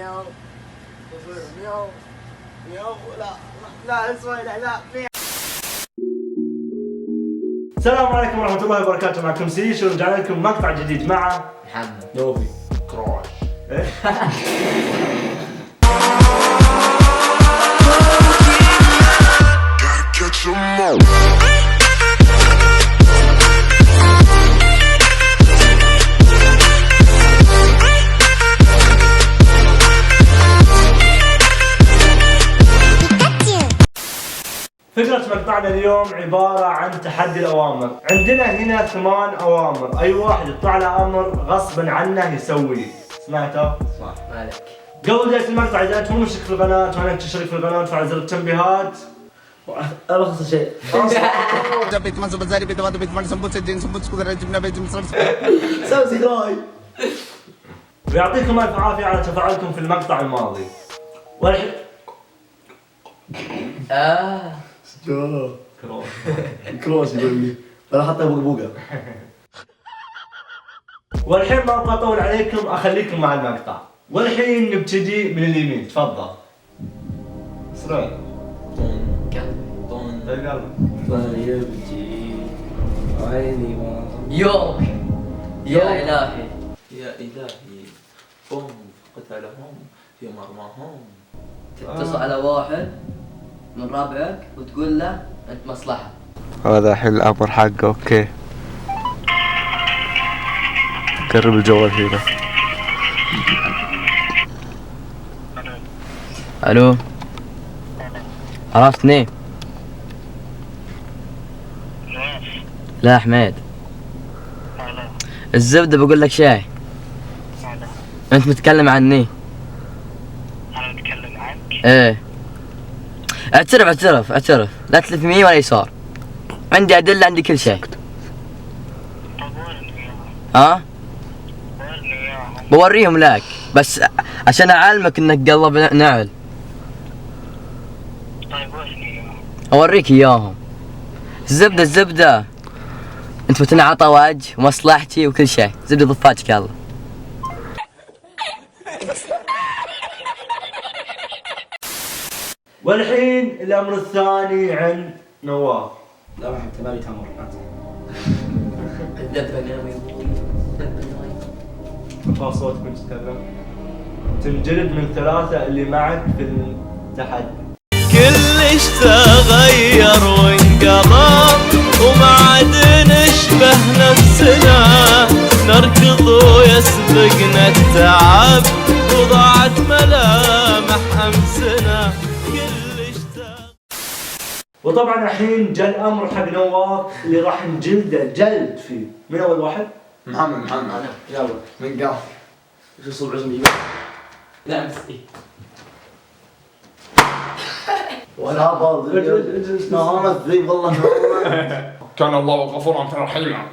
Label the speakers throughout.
Speaker 1: مياو مياو مياو. لا اسمعي لا مياو. السلام عليكم ورحمة الله وبركاته، معكم سيش ورجعنا لكم مقطع جديد مع
Speaker 2: محمد
Speaker 1: نوبي
Speaker 2: كراش.
Speaker 1: فكرة مقطعنا اليوم عبارة عن تحدي الأوامر. عندنا هنا 8 أوامر، أي واحد يطلع له أمر غصبا عنه يسويه. سمعته؟
Speaker 2: صح مالك.
Speaker 1: قبل بداية المقطع إذا أنت مو مشترك في القناة وأنا تشترك في القناة وتفعل زر التنبيهات. أرخص شيء. ويعطيكم ألف عافية على تفاعلكم في المقطع الماضي. والحين
Speaker 3: كروش يقول لي انا حتى بقبوقه.
Speaker 1: والحين ما ابغى اطول عليكم، اخليكم مع المقطع. والحين نبتدي من اليمين، تفضل. اسرع.
Speaker 2: طون
Speaker 3: يبكي عيني ما
Speaker 2: يوك يا إلهي يا إلهي هم قتلهم في مرماهم. تتصل على واحد من ربعك وتقول له أنت مصلحة.
Speaker 4: هذا الحين الأمر حقه. اوكي قرب الجوال هنا.
Speaker 2: ألو عرفتني؟ لا حميد الزبدة بقول لك شاي. أنت متكلم عني؟
Speaker 5: أنا أتكلم عنك؟
Speaker 2: إيه اعترف لا تلف يمين ولا يسار، عندي أدلة عندي كل شيء.
Speaker 5: طب ورني إياهم.
Speaker 2: ها؟
Speaker 5: ورني إياهم.
Speaker 2: بوريهم لك بس عشان أعلمك إنك قلب نعل.
Speaker 5: طيب ورني إياهم.
Speaker 2: أوريك إياهم. الزبدة أنت بتنعطى وجه ومصلحتي وكل شيء. زبدة ضفاتك يلا.
Speaker 1: والحين الامر الثاني عند نواف.
Speaker 3: لا ما تمامي تمر.
Speaker 1: ارفع صوتك وانت تتكلم. تنجلد من 3 اللي معك في التحدي.
Speaker 6: كلش تغير وانقلب وما عاد نشبه نفسنا، نركض ويسبقنا التعب وضاعت ملامح امسنا. كلش
Speaker 1: وطبعا الحين جاء الامر حق نواف اللي راح نجلده جلد فيه. من اول واحد؟
Speaker 3: محمد
Speaker 1: يلا.
Speaker 3: من قاف ايش الصبع اسمي؟
Speaker 2: لا بس
Speaker 3: ولا باض نهار الذيب والله.
Speaker 7: كان الله غفورا رحيما.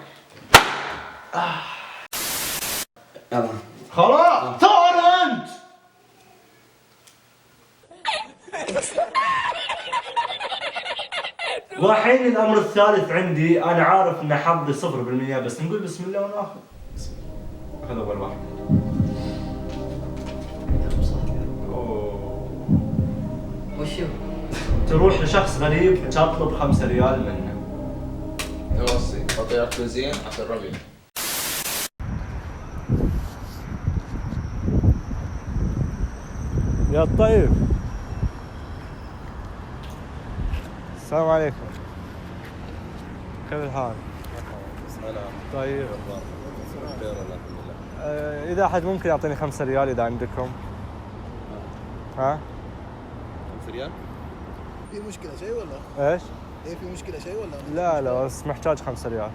Speaker 3: يلا
Speaker 1: خلاص ثور انت. والحين الامر الثالث عندي. انا عارف ان حظي 0% بس نقول بسم الله وناخذ. اخذ اول واحد. اوه.
Speaker 2: وشو؟
Speaker 1: تروح لشخص غريب تطلب 5 ريال منه.
Speaker 7: نوصي فطيرة كوزين أخي الربيع.
Speaker 1: يا طيب. السلام عليكم. كيف الحال؟
Speaker 7: سلام.
Speaker 1: طيب.
Speaker 7: خير الحمد لله.
Speaker 1: إذا أحد ممكن يعطيني 5 ريال إذا عندكم. ها؟
Speaker 7: 5 ريال؟
Speaker 8: في مشكلة شيء ولا؟
Speaker 1: إيش؟
Speaker 8: إيه في مشكلة شيء ولا؟
Speaker 1: لا بس محتاج 5 ريال.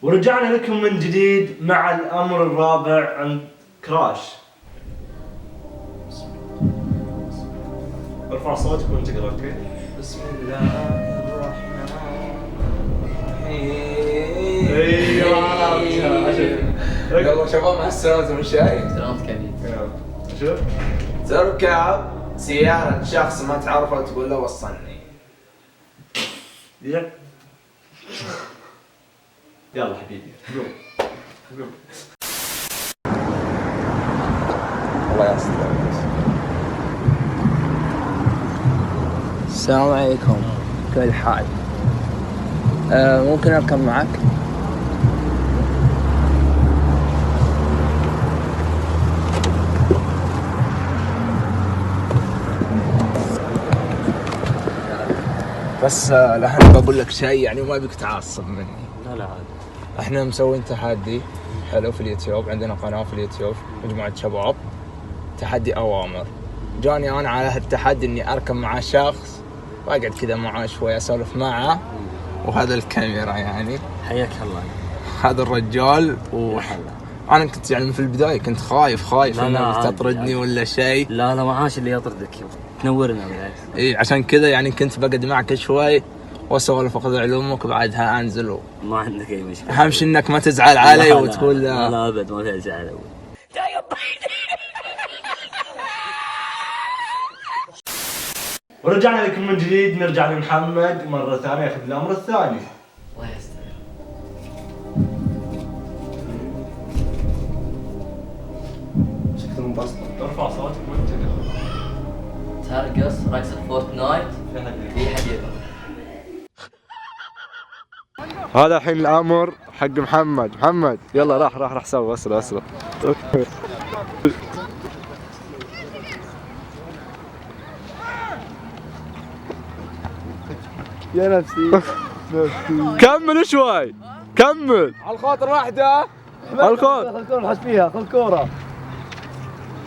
Speaker 1: ورجعنا لكم من جديد مع الأمر الرابع عند كراش. ارفع صوتك وانت تقرا. اوكي.
Speaker 2: بسم الله الرحمن الرحيم.
Speaker 1: ايوه
Speaker 7: يلا شباب مع السلامة من شاي.
Speaker 2: سلامتك كبير.
Speaker 1: شوف
Speaker 7: تركب سيارة شخص ما تعرفه وتقول له وصلني.
Speaker 1: يلا حبيبي قوم قوم.
Speaker 3: الله يستر.
Speaker 9: السلام عليكم، كيف الحال؟ ممكن أركب معك؟ بس الحين بقول لك شيء يعني ما بيك تعصب مني. لا عادي. احنا مسوين تحدي حلو في اليوتيوب، عندنا قناة في اليوتيوب مجموعة شباب، تحدي أوامر. جاني أنا على هالتحدي إني أركب مع شخص وأقعد كذا معاه شوي أسولف معه، وهذا الكاميرا يعني
Speaker 10: حياك الله.
Speaker 9: هذا الرجال أنا كنت يعني في البداية كنت خايف إنك تطردني ولا شيء.
Speaker 10: لا ما عاش اللي يطردك، تنورنا بالعكس.
Speaker 9: إيه عشان كذا يعني كنت بقعد معك شوي وأسولف وأخذ علومك وبعدها أنزل
Speaker 10: ما عندك أي مشكلة.
Speaker 9: أهم شيء إنك ما تزعل علي وتقول
Speaker 10: لا أبد ما تزعل.
Speaker 1: ورجعنا لكم من جديد، نرجع لمحمد مرة ثانية ياخذ الأمر الثاني.
Speaker 2: الله يستر.
Speaker 3: شكله منبسط.
Speaker 1: ارفع صوتك وانت
Speaker 2: ترقص رقصة فورتنايت في حديقة.
Speaker 4: هذا الحين الامر حق محمد يلا راح سوي اسرع
Speaker 3: يا نفسي.
Speaker 4: كمل شوي كمل
Speaker 3: على الخاطر واحدة.
Speaker 4: على الخاطر.
Speaker 3: خل الكورة نحس فيها. خل الكورة.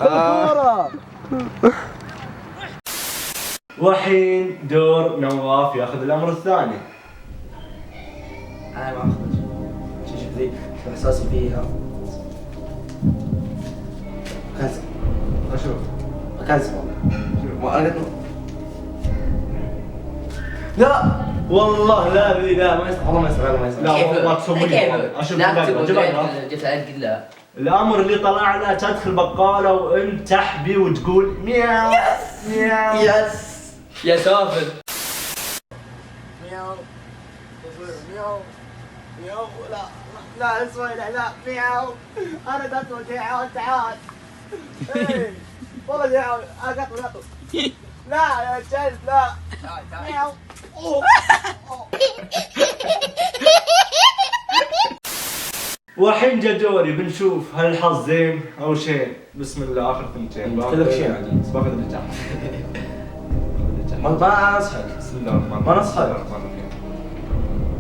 Speaker 3: الكورة.
Speaker 1: والحين دور نواف ياخذ الأمر الثاني.
Speaker 3: أنا ما أخرج. شوف ذي إحساسي فيها. كنسل.
Speaker 1: أشوف
Speaker 3: كنسل والله. لا والله لا ذي لا ما يصح والله ما يصح
Speaker 1: لا والله تسوي. أشوف
Speaker 2: جت عليك لا.
Speaker 1: الأمر اللي طلع له تدخل بقالة وأنت تحبي وتقول مياو مياو.
Speaker 2: يس يا سافر.
Speaker 3: مياو مياو مياو. لا اسوي لا مياو. انا دخل تعال ايه والله تعال اقطع لا يا جايز لا مياو.
Speaker 1: والحين جا دوري، بنشوف هل الحظ زين او شين. بسم الله اخر ثنتين.
Speaker 3: كلك شين عجيب.
Speaker 1: باخذ اللي تحت.
Speaker 3: ما اصحك.
Speaker 1: بسم الله الرحمن الرحيم.
Speaker 3: ما نصحك.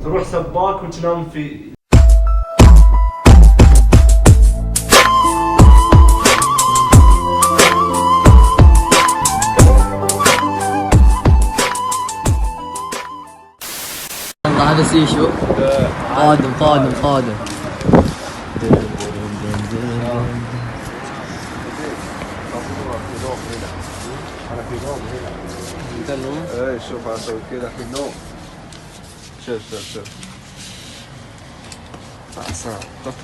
Speaker 1: تروح سباك وتنام في
Speaker 2: هذا سيشو. قادم
Speaker 4: ايه شوف اسوي كذا في النوم. شوف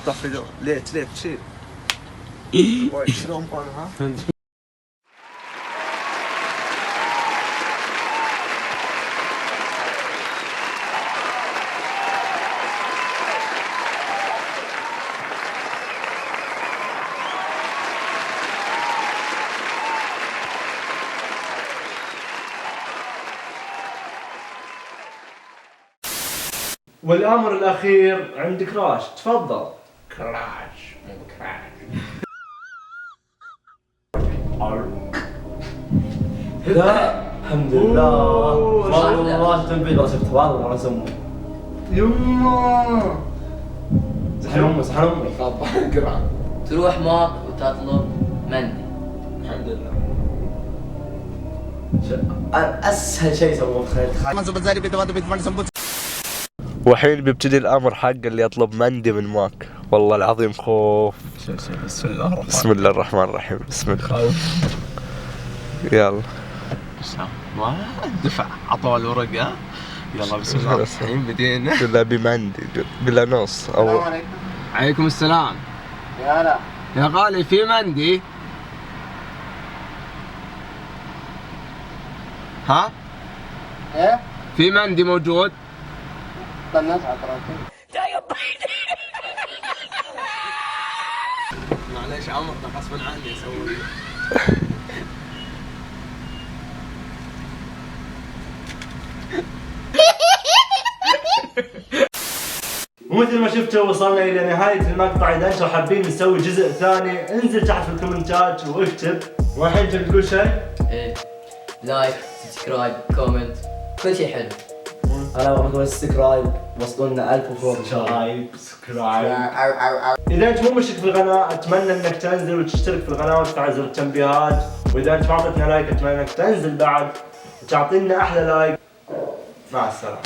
Speaker 4: طفي ليه تشيل شلون قالها.
Speaker 1: والامر الاخير عند كراش. تفضل.
Speaker 7: كراش مو كراش.
Speaker 3: لا الحمد لله والله تنبيه لو شفت والله ما اسمه
Speaker 1: يما
Speaker 3: صحن امي
Speaker 7: قرعة.
Speaker 2: تروح ماك وتطلب مندي.
Speaker 3: الحمد لله. اسهل شيء سووه تخيل.
Speaker 4: والحين بيبتدي الامر حق اللي يطلب مندي من ماك. والله العظيم خوف. بسم الله الرحمن الرحيم. بسم الله. يلا
Speaker 9: ما دفع عطوا الورقة. يلا بسم الله الحين بدينا.
Speaker 4: قل له بمندي قل له نص او.
Speaker 9: عليكم السلام.
Speaker 3: يا لا
Speaker 9: يا غالي في مندي؟ ها؟
Speaker 3: ايه
Speaker 9: في مندي موجود؟
Speaker 3: استنى 10 دقائق.
Speaker 7: عمر غصبا عني اسوي.
Speaker 1: ومثل ما شفتوا وصلنا الى نهاية المقطع. اذا انتم حابين نسوي جزء ثاني انزل تحت في الكومنتات واكتب. والحين تبي تقول شيء؟
Speaker 2: ايه لايك سبسكرايب كومنت كل شيء حلو.
Speaker 3: انا ابغى اقول سبسكرايب وصلنا 1000 وفوق.
Speaker 1: سبسكرايب. اذا انت مو مشترك في القناة اتمنى انك تنزل وتشترك في القناة وتفعل زر التنبيهات. واذا انت ما اعطيتنا لايك اتمنى انك تنزل بعد وتعطينا احلى لايك. مع السلامة.